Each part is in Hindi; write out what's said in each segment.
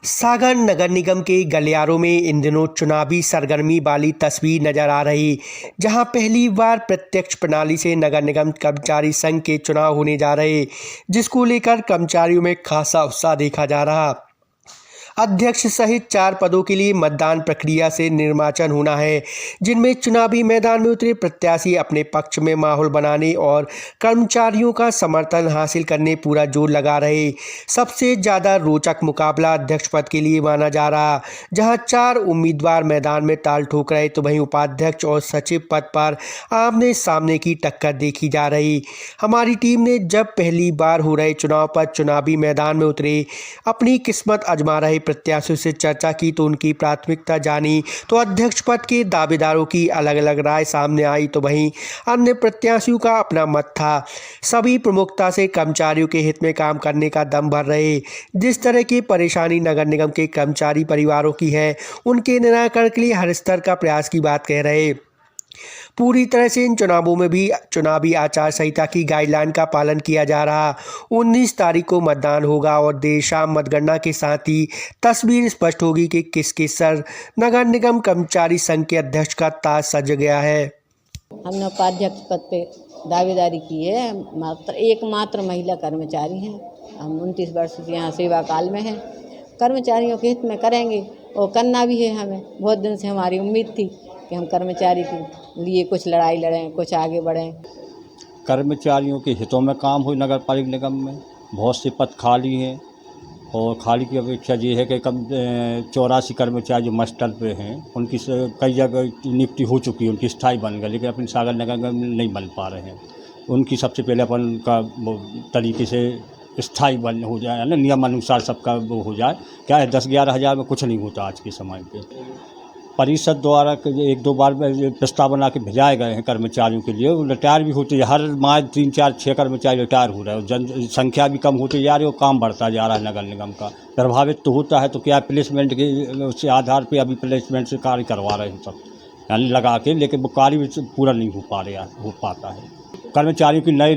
सागर नगर निगम के गलियारों में इन दिनों चुनावी सरगर्मी वाली तस्वीर नजर आ रही, जहां पहली बार प्रत्यक्ष प्रणाली से नगर निगम कर्मचारी संघ के चुनाव होने जा रहे, जिसको लेकर कर्मचारियों में खासा उत्साह देखा जा रहा। अध्यक्ष सहित 4 पदों के लिए मतदान प्रक्रिया से निर्वाचन होना है, जिनमें चुनावी मैदान में उतरे प्रत्याशी अपने पक्ष में माहौल बनाने और कर्मचारियों का समर्थन हासिल करने पूरा जोर लगा रहे। सबसे ज़्यादा रोचक मुकाबला अध्यक्ष पद के लिए माना जा रहा, जहां 4 उम्मीदवार मैदान में ताल ठोक रहे, तो वहीं उपाध्यक्ष और सचिव पद पर आमने सामने की टक्कर देखी जा रही। हमारी टीम ने जब पहली बार हो रहे चुनाव पर चुनावी मैदान में उतरे अपनी किस्मत आजमा रहे प्रत्याशियों से चर्चा की, तो उनकी प्राथमिकता जानी, तो अध्यक्ष पद के दावेदारों की अलग अलग राय सामने आई, तो वहीं अन्य प्रत्याशियों का अपना मत था। सभी प्रमुखता से कर्मचारियों के हित में काम करने का दम भर रहे। जिस तरह की परेशानी नगर निगम के कर्मचारी परिवारों की है, उनके निराकरण के लिए हर स्तर का प्रयास की बात कह रहे। पूरी तरह से इन चुनावों में भी चुनावी आचार संहिता की गाइडलाइन का पालन किया जा रहा। 19 तारीख को मतदान होगा और देर शाम मतगणना के साथ ही तस्वीर स्पष्ट होगी कि किसके सर नगर निगम कर्मचारी संघ के अध्यक्ष का ताज सज गया है। हमने उपाध्यक्ष पद पे दावेदारी की है। एकमात्र महिला कर्मचारी हैं। हम 29 वर्ष से यहाँ सेवा काल में हैं। कर्मचारियों के हित में करेंगे और करना भी है। हमें बहुत दिन से हमारी उम्मीद थी कि हम कर्मचारी के लिए कुछ लड़ाई लड़ें, कुछ आगे बढ़ें। कर्मचारियों के हितों में काम हो। नगर पालिका निगम में बहुत से पद खाली हैं और खाली की अपेक्षा ये है कि कम 84 कर्मचारी जो मस्टल पे हैं, उनकी कई जगह नियुक्ति हो चुकी है, उनकी स्थायी बन गई, लेकिन अपनी सागर नगर निगम में नहीं बन पा रहे हैं। उनकी सबसे पहले अपन का तरीके से स्थायी बन हो जाए, ना नियमानुसार सबका वो हो जाए। क्या है, 10-11 हज़ार में कुछ नहीं होता आज के समय पे। परिषद द्वारा 1-2 बार प्रस्ताव बना के भेजाए गए हैं कर्मचारियों के लिए। वो रिटायर भी होते हैं, हर माह 3-4-6 कर्मचारी रिटायर हो रहे हैं। जनसंख्या भी कम होती जा रही है और काम बढ़ता जा रहा है। नगर निगम का प्रभावित तो होता है, तो क्या प्लेसमेंट के उससे आधार पे अभी प्लेसमेंट से कार्य करवा रहे हैं सब, यानी लगा के, लेकिन वो कार्य पूरा नहीं हो पाता है। कर्मचारियों की नए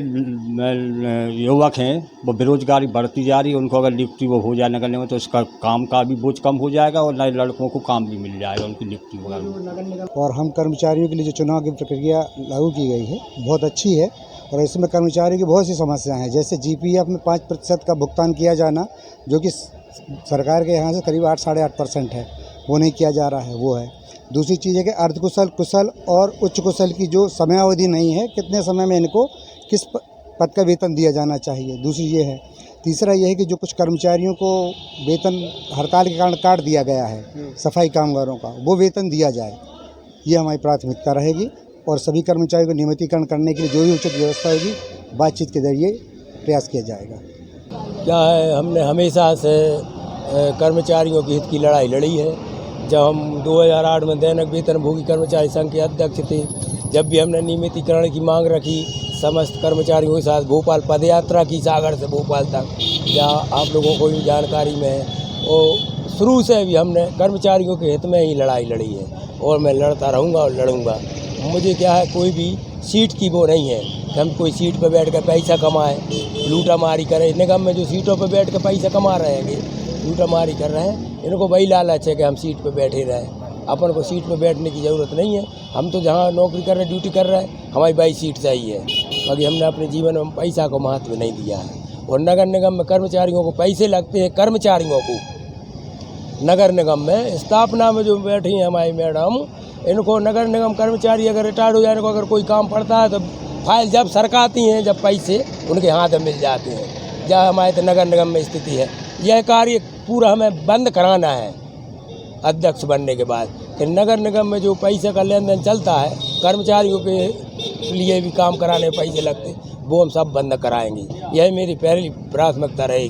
युवक हैं, वो बेरोजगारी बढ़ती जा रही है। उनको अगर नियुक्ति वो हो जाए नगर निगम, तो उसका काम का भी बोझ कम हो जाएगा और नए लड़कों को काम भी मिल जाएगा उनकी नियुक्ति वगैरह। और हम कर्मचारियों के लिए जो चुनाव की प्रक्रिया लागू की गई है बहुत अच्छी है, और इसमें कर्मचारियों की बहुत सी समस्याएं हैं। जैसे GPF में 5% का भुगतान किया जाना, जो कि सरकार के यहाँ से करीब 8-8.5% है, वो नहीं किया जा रहा है, वो है। दूसरी चीज़ है कि अर्धकुशल, कुशल और उच्च कुशल की जो समयावधि नहीं है, कितने समय में इनको किस पद का वेतन दिया जाना चाहिए, दूसरी ये है। तीसरा ये है कि जो कुछ कर्मचारियों को वेतन हड़ताल के कारण काट दिया गया है, सफाई कामगारों का, वो वेतन दिया जाए। ये हमारी प्राथमिकता रहेगी, और सभी कर्मचारियों को नियमितीकरण करने के लिए जो भी उचित व्यवस्था होगी, बातचीत के जरिए प्रयास किया जाएगा। क्या है, हमने हमेशा से कर्मचारियों के हित की लड़ाई लड़ी है। जब हम 2008 में दैनिक वेतनभोगी कर्मचारी संघ के अध्यक्ष थे, जब भी हमने नियमितीकरण की मांग रखी, समस्त कर्मचारियों के साथ भोपाल पदयात्रा की, सागर से भोपाल तक, जहाँ आप लोगों को भी जानकारी में है। और शुरू से भी हमने कर्मचारियों के हित में ही लड़ाई लड़ी है, और मैं लड़ता रहूँगा और लड़ूँगा। मुझे क्या है, कोई भी सीट की वो नहीं है कि हम कोई सीट पर बैठ कर पैसा कमाएँ, लूटामारी करें। निगम में जो सीटों पर बैठ कर पैसा कमा रहे हैं, लूटामारी कर रहे हैं, इनको वही लालच है कि हम सीट पर बैठे रहें। अपन को सीट पर बैठने की ज़रूरत नहीं है। हम तो जहाँ नौकरी कर रहे हैं, ड्यूटी कर रहे हैं, हमारी 22 सीट चाहिए। अभी हमने अपने जीवन में पैसा को महत्व नहीं दिया है। और नगर निगम में कर्मचारियों को पैसे लगते हैं। कर्मचारियों को नगर निगम में स्थापना में जो बैठी हैं हमारी मैडम, इनको नगर निगम कर्मचारी अगर रिटायर्ड हो जाने को अगर कोई काम पड़ता है, तो फाइल जब सरकाती हैं, जब पैसे उनके हाथ में मिल जाते हैं। जहाँ हमारे तो नगर निगम में स्थिति है, यह कार्य पूरा हमें बंद कराना है अध्यक्ष बनने के बाद। कि नगर निगम में जो पैसे का लेन देन चलता है, कर्मचारियों के लिए भी काम कराने में पैसे लगते, वो हम सब बंद कराएंगे। यह मेरी पहली प्राथमिकता रहेगी।